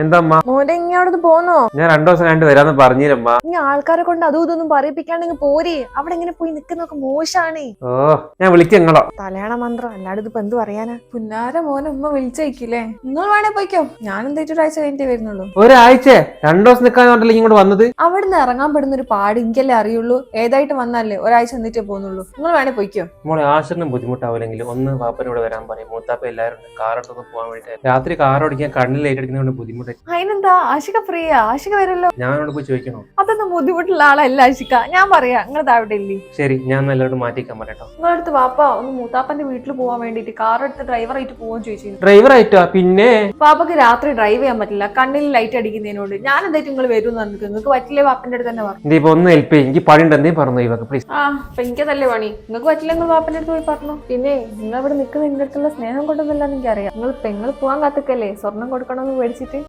എന്താ മോന്റെ ഇങ്ങോട്ട് പോന്നോ? ഞാൻ 2 ദിവസം കഴിഞ്ഞിട്ട് വരാന്ന് പറഞ്ഞില്ലമ്മ. ഇനി ആൾക്കാരെ കൊണ്ട് അതും ഇതൊന്നും പറയിപ്പിക്കാണ്ടെങ്കിൽ പോരെ. അവിടെ ഇങ്ങനെ പോയി നിക്കുന്നൊക്കെ മോശാണേ. ഓ ഞാൻ വിളിച്ചങ്ങളോ തലയാണ മന്ത്രം അല്ലാതെ ഇതിപ്പോ എന്ത് പറയാനാ? പുന്നാര മോനെ ഉമ്മ വിളിച്ചേക്കില്ലേ? നിങ്ങൾ വേണേ പോയിക്കോ, ഞാൻ എന്തായിട്ട് ഒരാഴ്ച കഴിഞ്ഞിട്ടേ വരുന്നുള്ളൂ. ഒരാഴ്ച 2 ദിവസം നിൽക്കാന്നല്ലേ ഇങ്ങോട്ട് വന്നത്? അവിടുന്ന് ഇറങ്ങാൻ പെടുന്ന ഒരു പാട് എനിക്കല്ലേ അറിയുള്ളൂ. ഏതായിട്ട് വന്നാലേ ഒരാഴ്ച എന്നിട്ടേ പോകുന്നുള്ളൂ. നിങ്ങൾ വേണേ പോയിക്കോ. മോളെ ആശ്രമം ബുദ്ധിമുട്ടാവില്ലെങ്കിൽ ഒന്ന് വാപ്പനോട് വരാൻ പറയും. മൂത്താപ്പ എല്ലാവരും കാർ എടുത്തൊന്ന് പോകാൻ വേണ്ടിട്ട്. രാത്രി കാർ ഓടിക്കാൻ കണ്ണിൽ ലൈറ്റ് അടിക്കുന്നതുകൊണ്ട് ബുദ്ധിമുട്ടായി. അതിനെന്താ, ആഷിക ഫ്രീ ആഷിക വരുമല്ലോ. ഞാനോട് പോയി ചോദിക്കണോ? അതൊന്നും ബുദ്ധിമുട്ടുള്ള ആളല്ല ആഷിക. ഞാൻ പറയാ, നിങ്ങൾ അവിടെ ഇല്ലേ? ശരി, ഞാൻ നല്ലോട്ട് മാറ്റിക്കാൻ പറയട്ടോ. നിങ്ങളടുത്ത് വാപ്പ ഒന്ന് മൂത്താപ്പന്റെ വീട്ടിൽ പോകാൻ വേണ്ടിട്ട് കാർ എടുത്ത് ഡ്രൈവറായിട്ട് പോകാൻ ചോദിച്ചു. ഡ്രൈവർ ആയിട്ടാ? പിന്നെ പാപ്പക്ക് രാത്രി ഡ്രൈവ് ചെയ്യാൻ പറ്റില്ല, കണ്ണിൽ ലൈറ്റ് അടിക്കുന്നതിനോട്. ഞാൻ എന്തായിട്ട് നിങ്ങൾ വരും നിങ്ങൾക്ക് പറ്റില്ലേ? വാപ്പന്റെ അടുത്ത് തന്നെ പറഞ്ഞു. ഇപ്പൊ ഒന്ന് ഹെൽപ്പ് ചെയ്യും, എനിക്ക് പണി ഉണ്ടെന്നേ പറഞ്ഞു ഇവക്ക് പ്ലീസ്. അപ്പൊ എനിക്കതല്ലേ പണി. നിങ്ങൾക്ക് പറ്റില്ലെങ്കിൽ വാപ്പന്റെ അടുത്ത് പോയി പറഞ്ഞു. പിന്നെ നിങ്ങൾ ഇവിടെ നിൽക്കുന്ന എന്റെ അടുത്തുള്ള സ്നേഹം കൊണ്ടൊന്നല്ല എനിക്കറിയാം. നിങ്ങൾ പെങ്ങൾ പോകാൻ കാത്തിക്കല്ലേ സ്വർണം കൊടുക്കണമെന്ന് മേടിച്ചിട്ട്.